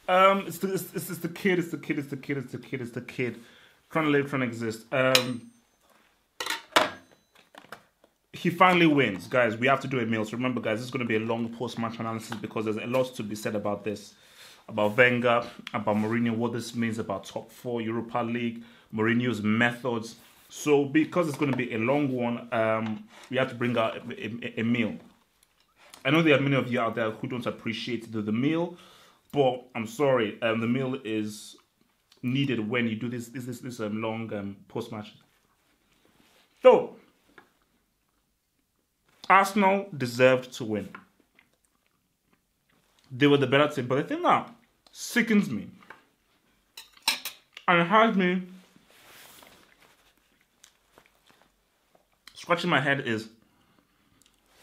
It's the kid. It's the kid. It's the kid. It's the kid. It's the kid. Trying to live, trying to exist. He finally wins, guys. We have to do a meal. So remember, guys, this is going to be a long post-match analysis because there's a lot to be said about this, about Wenger, about Mourinho, what this means about top 4 Europa League, Mourinho's methods. So because it's going to be a long one, we have to bring out a meal. I know there are many of you out there who don't appreciate the meal, but I'm sorry, the meal is needed when you do this long post-match. So, Arsenal deserved to win. They were the better team, but the thing that sickens me and has me scratching my head is,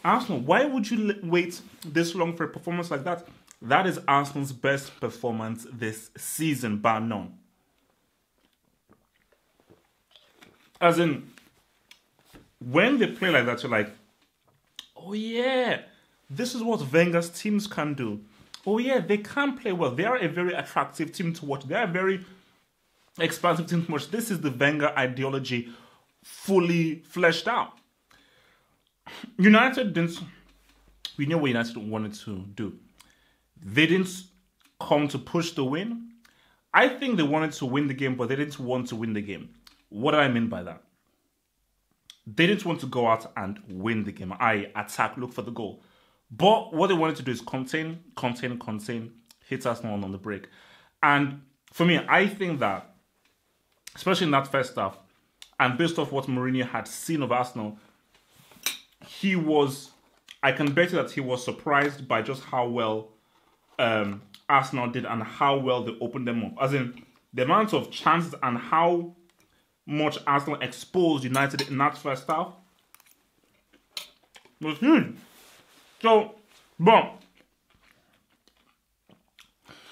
Arsenal, why would you wait this long for a performance like that? That is Arsenal's best performance this season, bar none. As in, when they play like that, you're like, oh yeah, this is what Wenger's teams can do. Oh yeah, they can play well. They are a very attractive team to watch. They are a very expansive team to watch. This is the Wenger ideology fully fleshed out. United didn't... We know what United wanted to do. They didn't come to push the win. I think they wanted to win the game, but they didn't want to win the game. What do I mean by that? They didn't want to go out and win the game. Attack, look for the goal. But what they wanted to do is contain, hit Arsenal on the break. And for me, I think that, especially in that first half, and based off what Mourinho had seen of Arsenal, I can bet you that he was surprised by just how well Arsenal did and how well they opened them up. As in, the amount of chances and how much Arsenal exposed United in that first half was huge. So, but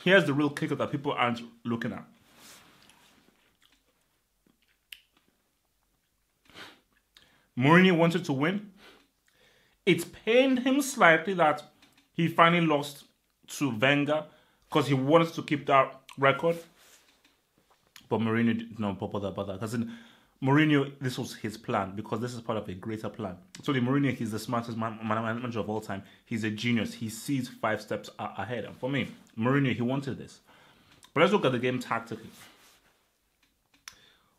here's the real kicker that people aren't looking at. Mourinho wanted to win. It pained him slightly that he finally lost to Wenger because he wanted to keep that record. But Mourinho did not bother about that. Because in Mourinho, this was his plan because this is part of a greater plan. So the Mourinho, he's the smartest manager of all time. He's a genius. He sees 5 steps ahead. And for me, Mourinho, he wanted this. But let's look at the game tactically.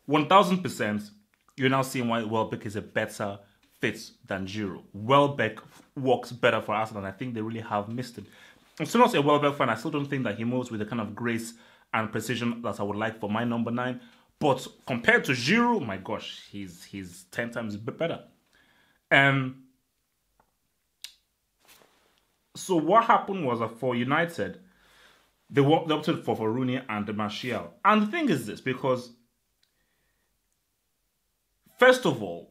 1000%, you're now seeing why Welbeck is a better fit than Giroud. Welbeck works better for Arsenal, and I think they really have missed it. I'm still not a Welbeck fan. I still don't think that he moves with the kind of grace and precision that I would like for my number 9. But compared to Giroud, my gosh, he's 10 times better. So what happened was that for United, they opted for Rooney and Martial. And the thing is this, because first of all,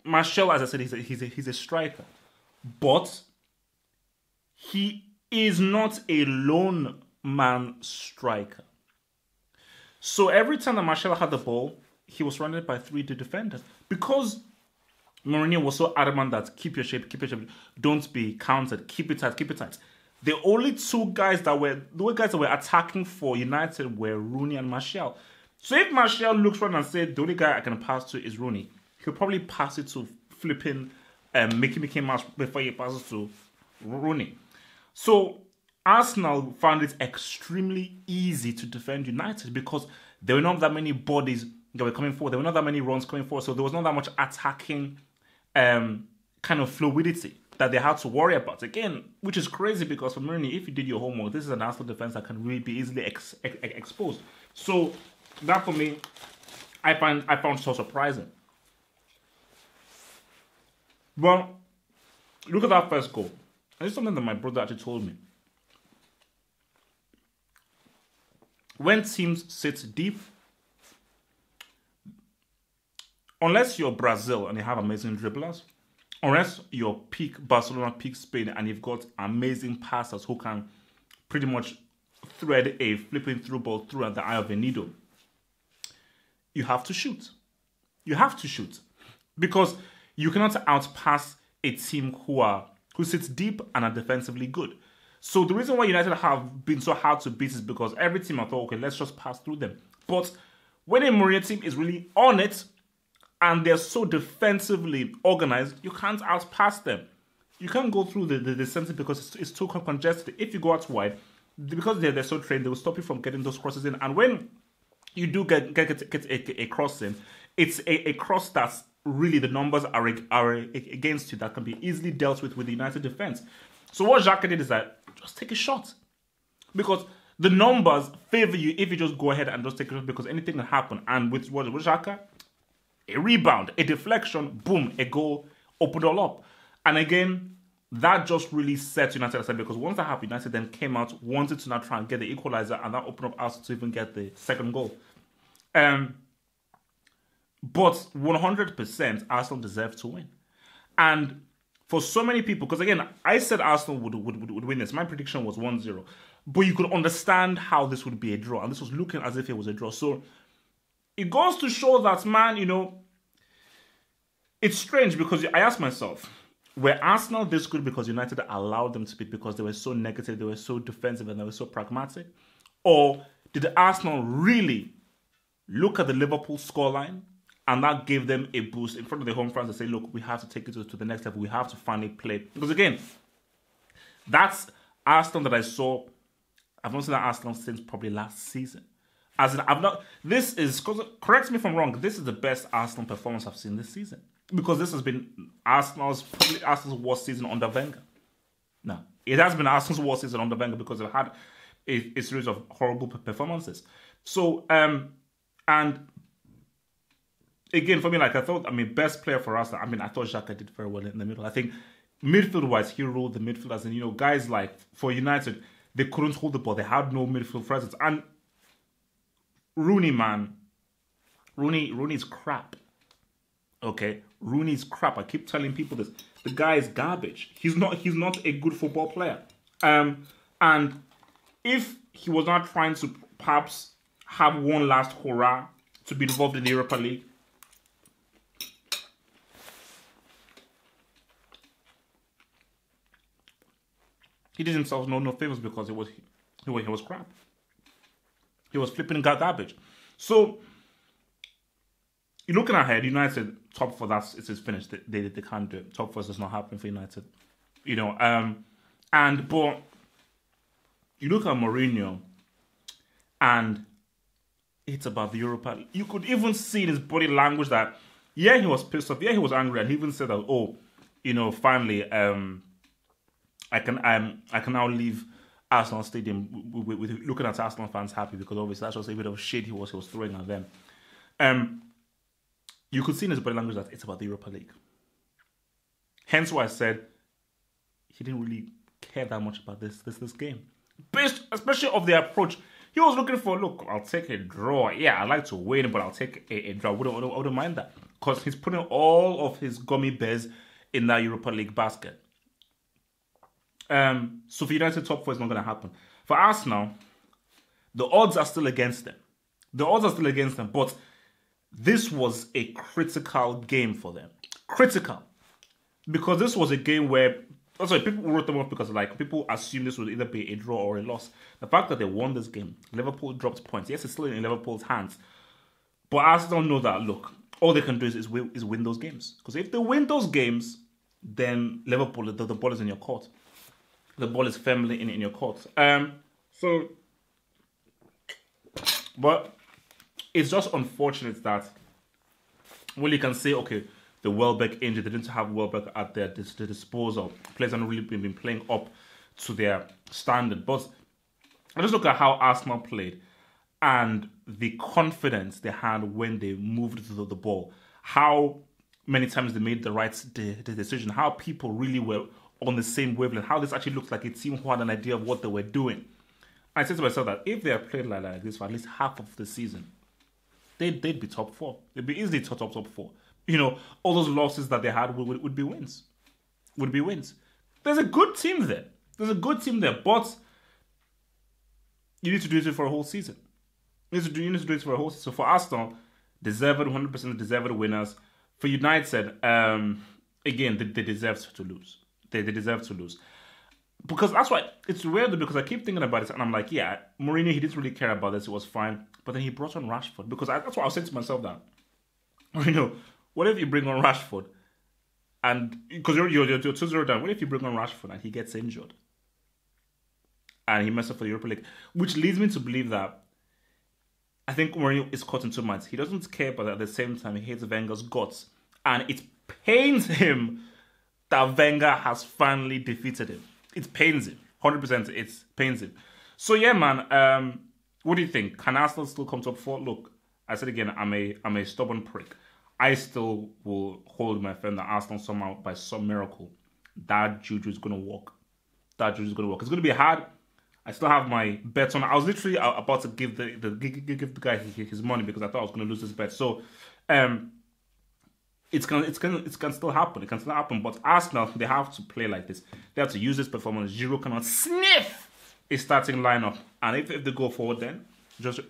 Martial, as I said, he's a striker. But he is not a lone man striker. So every time that Martial had the ball, he was surrounded by 3 defenders. Because Mourinho was so adamant that keep your shape, don't be countered, keep it tight. The only 2 guys that were attacking for United were Rooney and Martial. So if Martial looks around and says, the only guy I can pass to is Rooney, he'll probably pass it to flipping Mickey Mouse before he passes to Rooney. So Arsenal found it extremely easy to defend United because there were not that many bodies that were coming forward. There were not that many runs coming forward. So there was not that much attacking kind of fluidity that they had to worry about. Again, which is crazy because for Mourinho, if you did your homework, this is an Arsenal defense that can really be easily exposed. So that for me, I found so surprising. Well, look at that first goal. And it's something that my brother actually told me. When teams sit deep, unless you're Brazil and you have amazing dribblers, unless you're peak Barcelona, peak Spain, and you've got amazing passers who can pretty much thread a flipping through ball through at the eye of a needle, you have to shoot. You have to shoot. Because you cannot outpass a team who sits deep and are defensively good. So the reason why United have been so hard to beat is because every team I thought, okay, let's just pass through them. But when a Mourinho team is really on it and they're so defensively organized, you can't outpass them. You can't go through the center because it's too congested. If you go out wide, because they're so trained, they will stop you from getting those crosses in. And when you do get a cross in, it's a cross that's really the numbers are against you that can be easily dealt with the United defense. So what Xhaka did is that just take a shot, because the numbers favor you if you just go ahead and just take a shot, because anything can happen. And with Xhaka, a rebound, a deflection, boom, a goal, opened all up. And again, that just really set United aside, because once that happened, United then came out, wanted to now try and get the equalizer, and that opened up Arsenal to even get the second goal. But 100% Arsenal deserved to win. And for so many people, because again, I said Arsenal would win this. My prediction was 1-0. But you could understand how this would be a draw. And this was looking as if it was a draw. So it goes to show that, man, you know, it's strange, because I asked myself, were Arsenal this good because United allowed them to be, because they were so negative, they were so defensive, and they were so pragmatic? Or did Arsenal really look at the Liverpool scoreline and that gave them a boost in front of the home fans and say, look, we have to take it to the next level. We have to finally play. Because again, that's Arsenal that I saw. I've not seen that Arsenal since probably last season. As in, this is, correct me if I'm wrong, this is the best Arsenal performance I've seen this season. Because this has been Arsenal's worst season under Wenger. No, it has been Arsenal's worst season under Wenger, because they've had a series of horrible performances. So, and again, for me, like I thought, best player for us, I thought Xhaka did very well in the middle. I think midfield-wise, he ruled the midfield. As in, you know, guys like, for United, they couldn't hold the ball. They had no midfield presence. And Rooney, man, Rooney's crap. Okay, Rooney's crap. I keep telling people this. The guy is garbage. He's not a good football player. And if he was not trying to perhaps have one last hurrah to be involved in the Europa League, he did himself no favors, because he was crap. He was flipping garbage. So you're looking ahead, United top four. It's finished. They can't do it. Top four does not happen for United. You know. But you look at Mourinho, and it's about the Europa. You could even see in his body language that, yeah, he was pissed off. Yeah, he was angry, and he even said that, oh, you know, finally, I can now leave Arsenal Stadium with looking at Arsenal fans happy, because obviously that's just a bit of shit he was throwing at them. You could see in his body language that it's about the Europa League. Hence why I said he didn't really care that much about this game. Based especially of the approach. He was looking for, look, I'll take a draw. Yeah, I'd like to win, but I'll take a draw. I wouldn't mind that. Because he's putting all of his gummy bears in that Europa League basket. So for United, top four is not going to happen. For Arsenal, the odds are still against them. But this was a critical game for them. Critical. Because this was a game where, people wrote them off because people assumed this would either be a draw or a loss. The fact that they won this game, Liverpool dropped points. Yes, it's still in Liverpool's hands. But Arsenal know that, look, all they can do is win those games. Because if they win those games, then Liverpool, the ball is in your court. The ball is firmly in your court. But it's just unfortunate that, well, you can say, okay, the Welbeck injury, they didn't have Welbeck at their disposal. Players haven't really been playing up to their standard. But I just look at how Arsenal played and the confidence they had when they moved the ball. How many times they made the right decision. How people really were on the same wavelength. How this actually looks like a team who had an idea of what they were doing. I said to myself that if they had played like this for at least half of the season, they'd be top four. They'd be easily top four. You know, all those losses that they had would be wins. Would be wins. There's a good team there. But you need to do it for a whole season. You need to do it for a whole season. So for Arsenal, deserved 100% deserved winners. For United, again, they deserve to lose. They deserve to lose. Because that's why it's weird because I keep thinking about it and I'm like, yeah, Mourinho, he didn't really care about this. It was fine. But then he brought on Rashford because that's what I was saying to myself that, Mourinho, what if you bring on Rashford and because you're 2-0 down, what if you bring on Rashford and he gets injured and he messes up for the Europa League? Which leads me to believe that I think Mourinho is caught in 2 minds. He doesn't care, but at the same time, he hates Wenger's guts. And it pains him that Wenger has finally defeated him. It pains him. 100% it pains him. So yeah, man, what do you think? Can Arsenal still come top 4? Look, I said again, I'm a stubborn prick. I still will hold my firm that Arsenal somehow, by some miracle, that juju is going to work. That juju is going to work. It's going to be hard. I still have my bets on. I was literally about to give the guy his money because I thought I was going to lose this bet. So, it can still happen. It can still happen. But Arsenal, they have to play like this. They have to use this performance. Giroud cannot sniff a starting lineup, and if they go forward, then just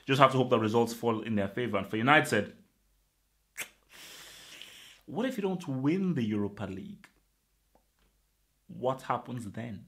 have to hope that results fall in their favor. And for United, what if you don't win the Europa League? What happens then?